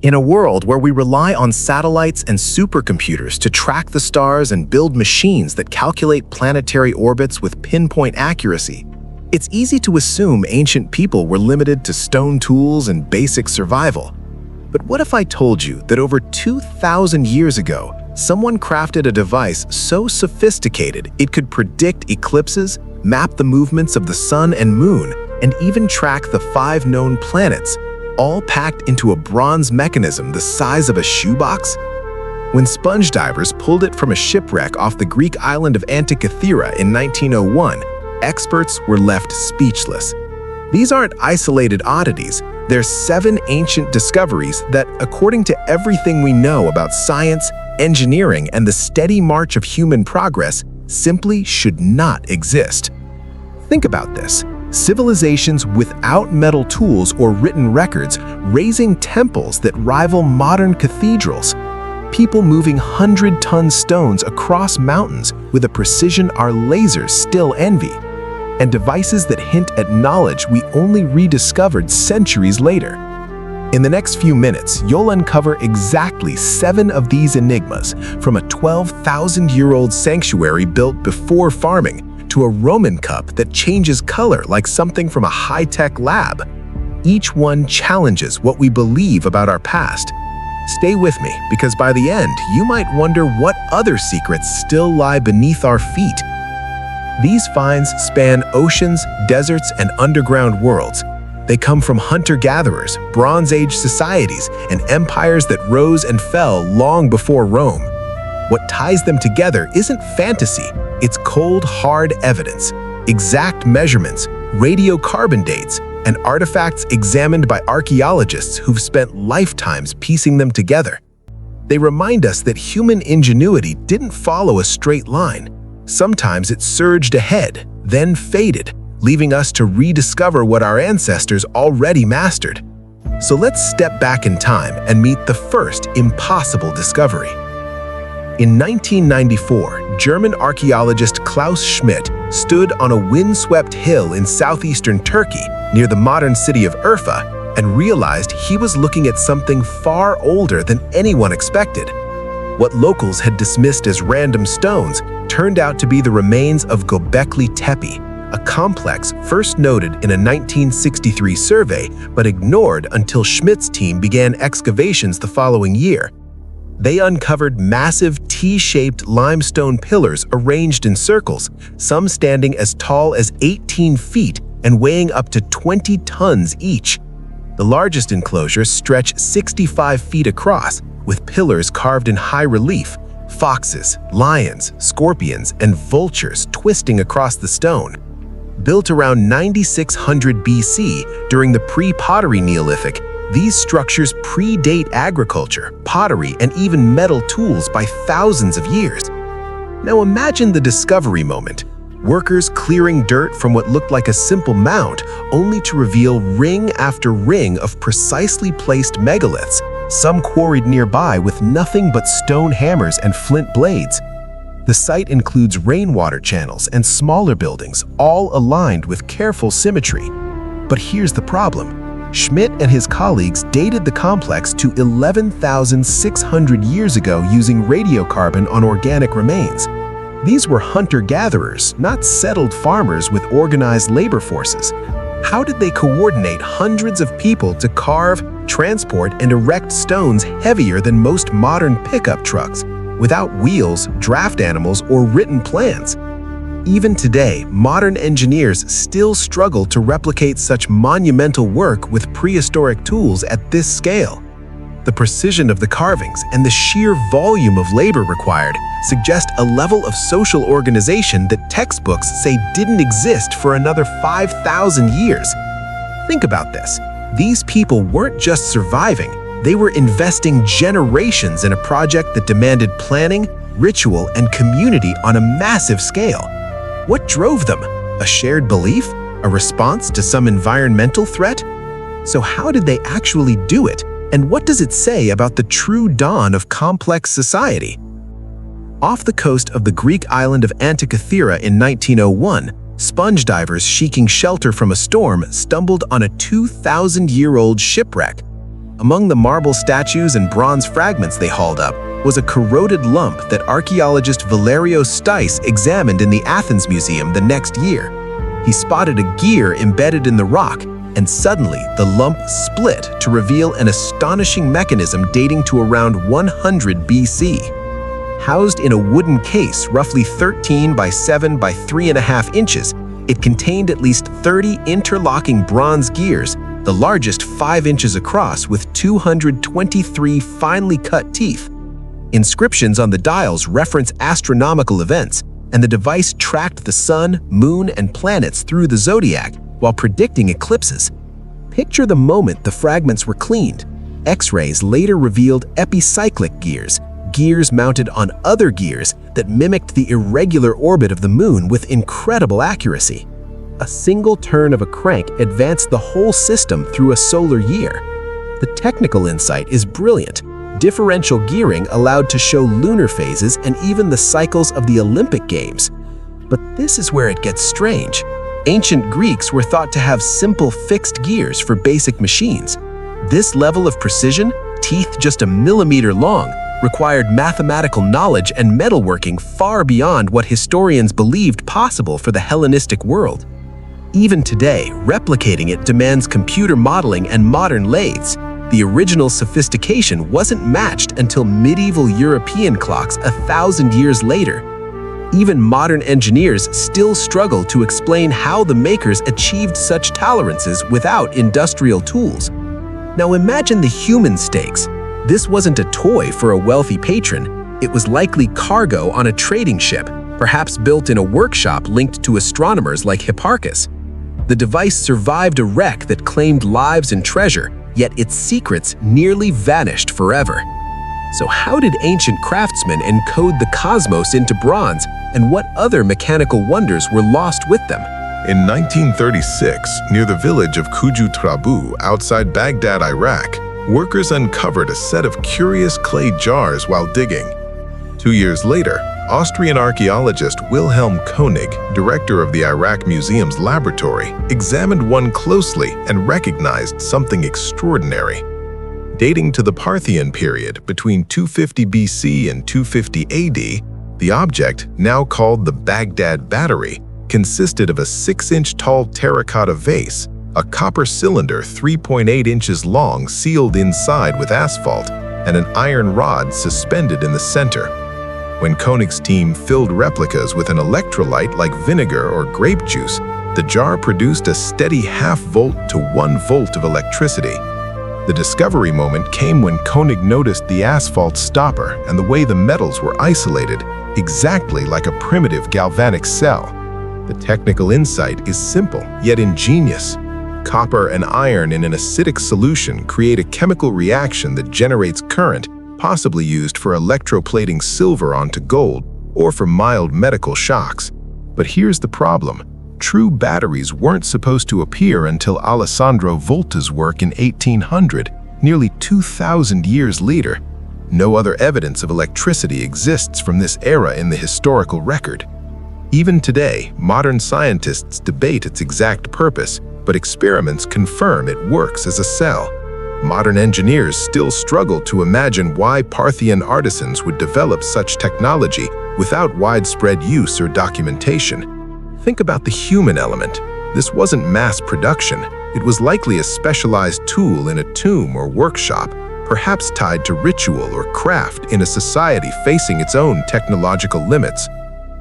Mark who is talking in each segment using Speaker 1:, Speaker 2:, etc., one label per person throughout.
Speaker 1: In a world where we rely on satellites and supercomputers to track the stars and build machines that calculate planetary orbits with pinpoint accuracy, it's easy to assume ancient people were limited to stone tools and basic survival. But what if I told you that over 2,000 years ago, someone crafted a device so sophisticated it could predict eclipses, map the movements of the sun and moon, and even track the 5 known planets, all packed into a bronze mechanism the size of a shoebox? When sponge divers pulled it from a shipwreck off the Greek island of Antikythera in 1901, experts were left speechless. These aren't isolated oddities. They're 7 ancient discoveries that, according to everything we know about science, engineering, and the steady march of human progress, simply should not exist. Think about this. Civilizations without metal tools or written records raising temples that rival modern cathedrals. People moving 100-ton stones across mountains with a precision our lasers still envy. And devices that hint at knowledge we only rediscovered centuries later. In the next few minutes, you'll uncover exactly 7 of these enigmas, from a 12,000-year-old sanctuary built before farming to a Roman cup that changes color like something from a high-tech lab. Each one challenges what we believe about our past. Stay with me, because by the end, you might wonder what other secrets still lie beneath our feet. These finds span oceans, deserts, and underground worlds. They come from hunter-gatherers, Bronze Age societies, and empires that rose and fell long before Rome. What ties them together isn't fantasy, it's cold, hard evidence, exact measurements, radiocarbon dates, and artifacts examined by archaeologists who've spent lifetimes piecing them together. They remind us that human ingenuity didn't follow a straight line. Sometimes it surged ahead, then faded, leaving us to rediscover what our ancestors already mastered. So let's step back in time and meet the first impossible discovery. In 1994, German archaeologist Klaus Schmidt stood on a windswept hill in southeastern Turkey near the modern city of Urfa and realized he was looking at something far older than anyone expected. What locals had dismissed as random stones turned out to be the remains of Göbekli Tepe, a complex first noted in a 1963 survey but ignored until Schmidt's team began excavations the following year. They uncovered massive T-shaped limestone pillars arranged in circles, some standing as tall as 18 feet and weighing up to 20 tons each. The largest enclosures stretch 65 feet across, with pillars carved in high relief, foxes, lions, scorpions, and vultures twisting across the stone. Built around 9600 BC during the pre-pottery Neolithic, these structures predate agriculture, pottery, and even metal tools by thousands of years. Now imagine the discovery moment. Workers clearing dirt from what looked like a simple mound, only to reveal ring after ring of precisely placed megaliths, some quarried nearby with nothing but stone hammers and flint blades. The site includes rainwater channels and smaller buildings, all aligned with careful symmetry. But here's the problem. Schmidt and his colleagues dated the complex to 11,600 years ago using radiocarbon on organic remains. These were hunter-gatherers, not settled farmers with organized labor forces. How did they coordinate hundreds of people to carve, transport, and erect stones heavier than most modern pickup trucks, without wheels, draft animals, or written plans? Even today, modern engineers still struggle to replicate such monumental work with prehistoric tools at this scale. The precision of the carvings and the sheer volume of labor required suggest a level of social organization that textbooks say didn't exist for another 5,000 years. Think about this. These people weren't just surviving, they were investing generations in a project that demanded planning, ritual, and community on a massive scale. What drove them? A shared belief? A response to some environmental threat? So how did they actually do it? And what does it say about the true dawn of complex society? Off the coast of the Greek island of Antikythera in 1901, sponge divers seeking shelter from a storm stumbled on a 2,000-year-old shipwreck. Among the marble statues and bronze fragments they hauled up was a corroded lump that archaeologist Valerio Stice examined in the Athens Museum the next year. He spotted a gear embedded in the rock, and suddenly the lump split to reveal an astonishing mechanism dating to around 100 BC. Housed in a wooden case roughly 13 by 7 by 3.5 inches, it contained at least 30 interlocking bronze gears, the largest 5 inches across with 223 finely cut teeth. Inscriptions on the dials reference astronomical events, and the device tracked the sun, moon, and planets through the zodiac while predicting eclipses. Picture the moment the fragments were cleaned. X-rays later revealed epicyclic gears, gears mounted on other gears that mimicked the irregular orbit of the moon with incredible accuracy. A single turn of a crank advanced the whole system through a solar year. The technical insight is brilliant. Differential gearing allowed to show lunar phases and even the cycles of the Olympic Games. But this is where it gets strange. Ancient Greeks were thought to have simple fixed gears for basic machines. This level of precision, teeth just a millimeter long, required mathematical knowledge and metalworking far beyond what historians believed possible for the Hellenistic world. Even today, replicating it demands computer modeling and modern lathes. The original sophistication wasn't matched until medieval European clocks 1,000 years later. Even modern engineers still struggle to explain how the makers achieved such tolerances without industrial tools. Now imagine the human stakes. This wasn't a toy for a wealthy patron. It was likely cargo on a trading ship, perhaps built in a workshop linked to astronomers like Hipparchus. The device survived a wreck that claimed lives and treasure, yet its secrets nearly vanished forever. So how did ancient craftsmen encode the cosmos into bronze, and what other mechanical wonders were lost with them?
Speaker 2: In 1936, near the village of Kuju Trabu outside Baghdad, Iraq, workers uncovered a set of curious clay jars while digging. 2 years later, Austrian archaeologist Wilhelm Koenig, director of the Iraq Museum's laboratory, examined one closely and recognized something extraordinary. Dating to the Parthian period between 250 BC and 250 AD, the object, now called the Baghdad Battery, consisted of a 6-inch tall terracotta vase, a copper cylinder 3.8 inches long sealed inside with asphalt, and an iron rod suspended in the center. When Koenig's team filled replicas with an electrolyte like vinegar or grape juice, the jar produced a steady half-volt to 1 volt of electricity. The discovery moment came when Koenig noticed the asphalt stopper and the way the metals were isolated, exactly like a primitive galvanic cell. The technical insight is simple, yet ingenious. Copper and iron in an acidic solution create a chemical reaction that generates current, possibly used for electroplating silver onto gold or for mild medical shocks. But here's the problem. True batteries weren't supposed to appear until Alessandro Volta's work in 1800, nearly 2,000 years later. No other evidence of electricity exists from this era in the historical record. Even today, modern scientists debate its exact purpose, but experiments confirm it works as a cell. Modern engineers still struggle to imagine why Parthian artisans would develop such technology without widespread use or documentation. Think about the human element. This wasn't mass production. It was likely a specialized tool in a tomb or workshop, perhaps tied to ritual or craft in a society facing its own technological limits.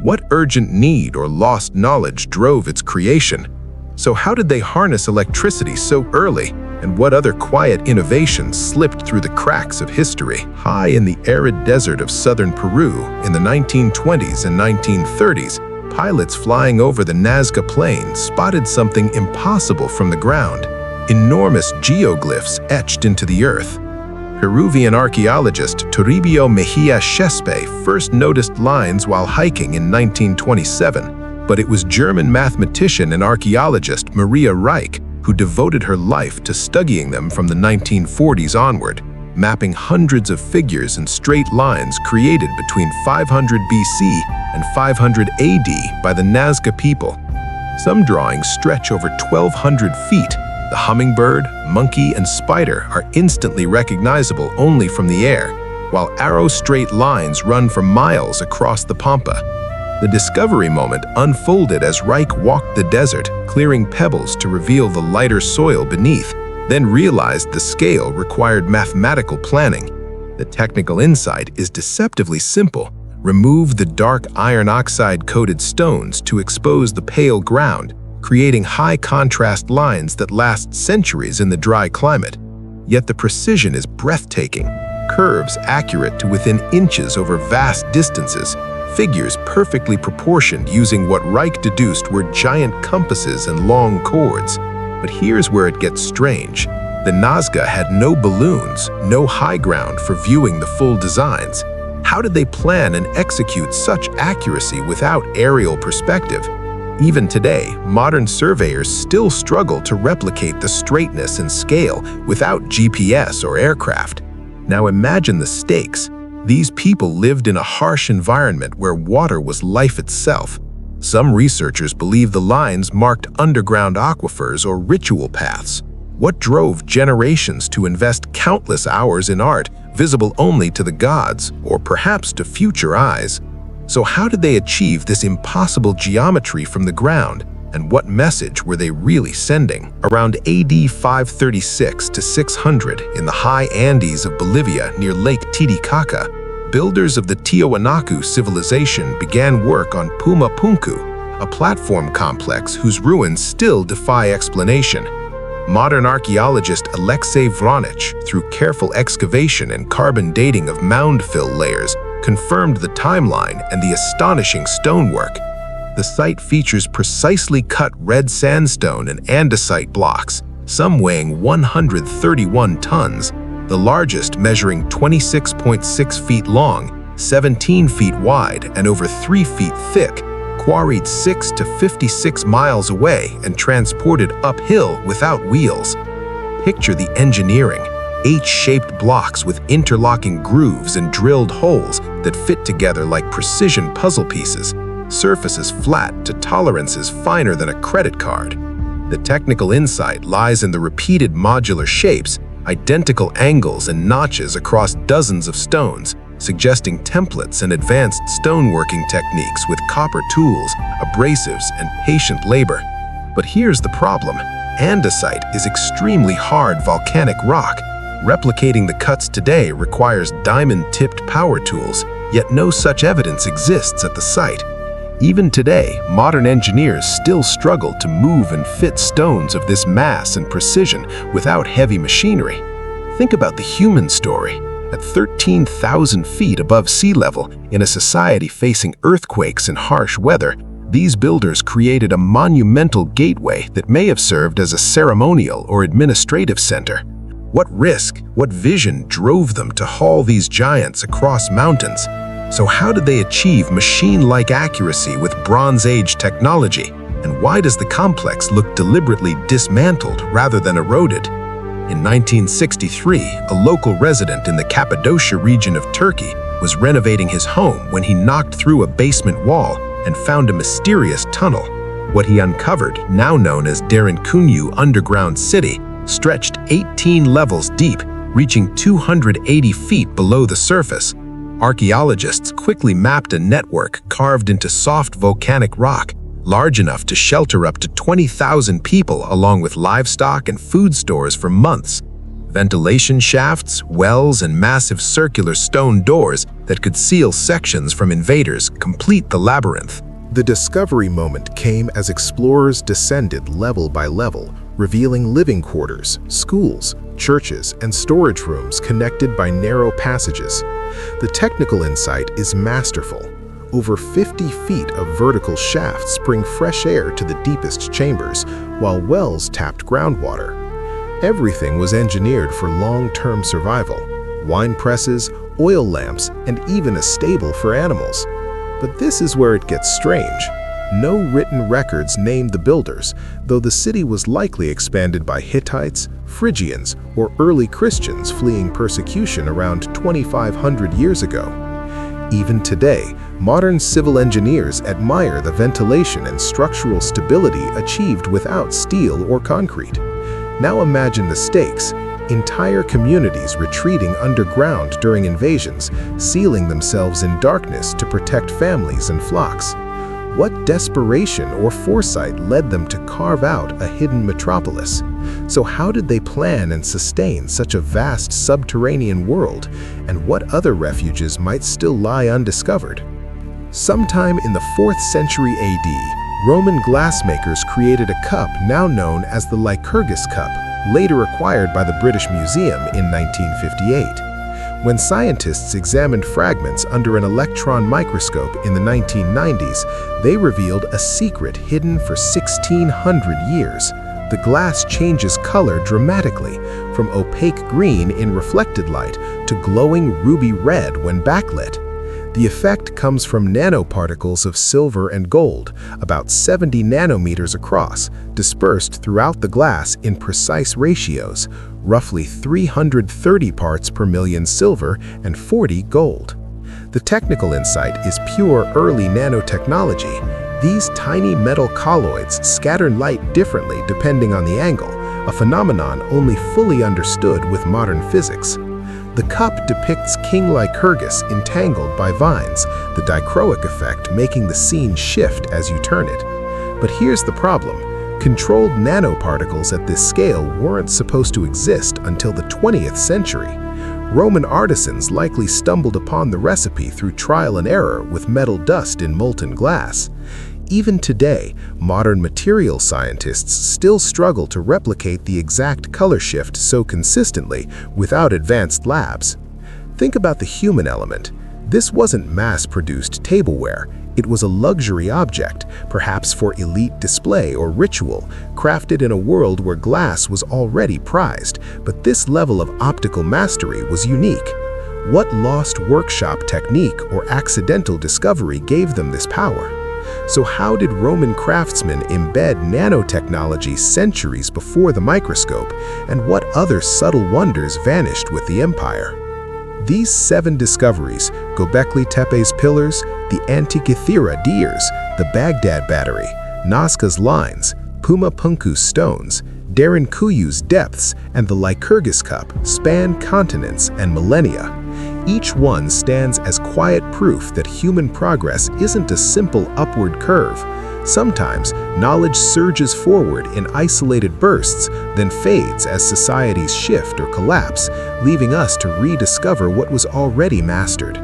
Speaker 2: What urgent need or lost knowledge drove its creation? So how did they harness electricity so early? And what other quiet innovations slipped through the cracks of history? High in the arid desert of southern Peru in the 1920s and 1930s, pilots flying over the Nazca Plain spotted something impossible from the ground: enormous geoglyphs etched into the earth. Peruvian archaeologist Toribio Mejia Chespe first noticed lines while hiking in 1927, but it was German mathematician and archaeologist Maria Reich who devoted her life to studying them from the 1940s onward, mapping hundreds of figures and straight lines created between 500 BC and 500 AD by the Nazca people. Some drawings stretch over 1,200 feet, The hummingbird, monkey, and spider are instantly recognizable only from the air, while arrow-straight lines run for miles across the pampa. The discovery moment unfolded as Reich walked the desert, clearing pebbles to reveal the lighter soil beneath, then realized the scale required mathematical planning. The technical insight is deceptively simple. Remove the dark iron oxide-coated stones to expose the pale ground, creating high-contrast lines that last centuries in the dry climate. Yet the precision is breathtaking. Curves accurate to within inches over vast distances, figures perfectly proportioned using what Reich deduced were giant compasses and long cords. But here's where it gets strange. The Nazca had no balloons, no high ground for viewing the full designs. How did they plan and execute such accuracy without aerial perspective? Even today, modern surveyors still struggle to replicate the straightness and scale without GPS or aircraft. Now imagine the stakes. These people lived in a harsh environment where water was life itself. Some researchers believe the lines marked underground aquifers or ritual paths. What drove generations to invest countless hours in art visible only to the gods, or perhaps to future eyes? So how did they achieve this impossible geometry from the ground, and what message were they really sending? Around AD 536 to 600, in the high Andes of Bolivia near Lake Titicaca, builders of the Tiwanaku civilization began work on Puma Punku, a platform complex whose ruins still defy explanation. Modern archaeologist Alexei Vronich, through careful excavation and carbon dating of mound fill layers, confirmed the timeline and the astonishing stonework. The site features precisely cut red sandstone and andesite blocks, some weighing 131 tons, the largest measuring 26.6 feet long, 17 feet wide, and over 3 feet thick, quarried 6 to 56 miles away and transported uphill without wheels. Picture the engineering. H-shaped blocks with interlocking grooves and drilled holes that fit together like precision puzzle pieces, surfaces flat to tolerances finer than a credit card. The technical insight lies in the repeated modular shapes, identical angles and notches across dozens of stones, suggesting templates and advanced stoneworking techniques with copper tools, abrasives, and patient labor. But here's the problem. Andesite is extremely hard volcanic rock. Replicating the cuts today requires diamond-tipped power tools, yet no such evidence exists at the site. Even today, modern engineers still struggle to move and fit stones of this mass and precision without heavy machinery. Think about the human story. At 13,000 feet above sea level, in a society facing earthquakes and harsh weather, these builders created a monumental gateway that may have served as a ceremonial or administrative center. What risk, what vision drove them to haul these giants across mountains? So how did they achieve machine-like accuracy with Bronze Age technology? And why does the complex look deliberately dismantled rather than eroded? In 1963, a local resident in the Cappadocia region of Turkey was renovating his home when he knocked through a basement wall and found a mysterious tunnel. What he uncovered, now known as Derinkuyu Underground City, stretched 18 levels deep, reaching 280 feet below the surface. Archaeologists quickly mapped a network carved into soft volcanic rock, large enough to shelter up to 20,000 people along with livestock and food stores for months. Ventilation shafts, wells, and massive circular stone doors that could seal sections from invaders complete the labyrinth.
Speaker 1: The discovery moment came as explorers descended level by level, revealing living quarters, schools, churches, and storage rooms connected by narrow passages. The technical insight is masterful. Over 50 feet of vertical shafts bring fresh air to the deepest chambers, while wells tapped groundwater. Everything was engineered for long-term survival: wine presses, oil lamps, and even a stable for animals. But this is where it gets strange. No written records name the builders, though the city was likely expanded by Hittites, Phrygians, or early Christians fleeing persecution around 2,500 years ago. Even today, modern civil engineers admire the ventilation and structural stability achieved without steel or concrete. Now imagine the stakes. Entire communities retreating underground during invasions, sealing themselves in darkness to protect families and flocks. What desperation or foresight led them to carve out a hidden metropolis? So how did they plan and sustain such a vast subterranean world, and what other refuges might still lie undiscovered? Sometime in the 4th century AD, Roman glassmakers created a cup now known as the Lycurgus cup, later acquired by the British Museum in 1958. When scientists examined fragments under an electron microscope in the 1990s, they revealed a secret hidden for 1,600 years. The glass changes color dramatically, from opaque green in reflected light to glowing ruby red when backlit. The effect comes from nanoparticles of silver and gold, about 70 nanometers across, dispersed throughout the glass in precise ratios, roughly 330 parts per million silver and 40 gold. The technical insight is pure early nanotechnology. These tiny metal colloids scatter light differently depending on the angle, a phenomenon only fully understood with modern physics. The cup depicts King Lycurgus entangled by vines, the dichroic effect making the scene shift as you turn it. But here's the problem. Controlled nanoparticles at this scale weren't supposed to exist until the 20th century. Roman artisans likely stumbled upon the recipe through trial and error with metal dust in molten glass. Even today, modern material scientists still struggle to replicate the exact color shift so consistently without advanced labs. Think about the human element. This wasn't mass-produced tableware. It was a luxury object, perhaps for elite display or ritual, crafted in a world where glass was already prized, but this level of optical mastery was unique. What lost workshop technique or accidental discovery gave them this power? So how did Roman craftsmen embed nanotechnology centuries before the microscope, and what other subtle wonders vanished with the empire? These 7 discoveries, Göbekli Tepe's pillars, the Antikythera deers, the Baghdad battery, Nazca's lines, Puma Punku's stones, Derinkuyu's depths, and the Lycurgus cup span continents and millennia. Each one stands as quiet proof that human progress isn't a simple upward curve. Sometimes, knowledge surges forward in isolated bursts, then fades as societies shift or collapse, leaving us to rediscover what was already mastered.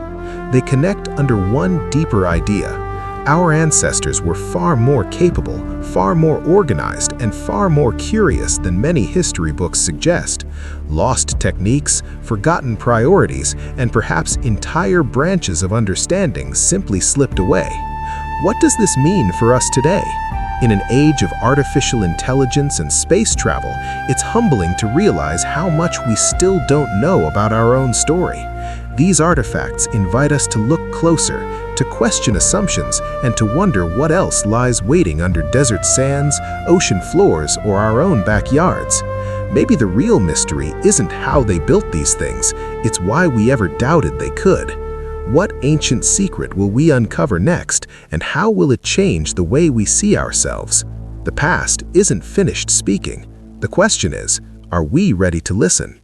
Speaker 1: They connect under one deeper idea. Our ancestors were far more capable, far more organized, and far more curious than many history books suggest. Lost techniques, forgotten priorities, and perhaps entire branches of understanding simply slipped away. What does this mean for us today? In an age of artificial intelligence and space travel, it's humbling to realize how much we still don't know about our own story. These artifacts invite us to look closer, to question assumptions, and to wonder what else lies waiting under desert sands, ocean floors, or our own backyards. Maybe the real mystery isn't how they built these things, it's why we ever doubted they could. What ancient secret will we uncover next, and how will it change the way we see ourselves? The past isn't finished speaking. The question is, are we ready to listen?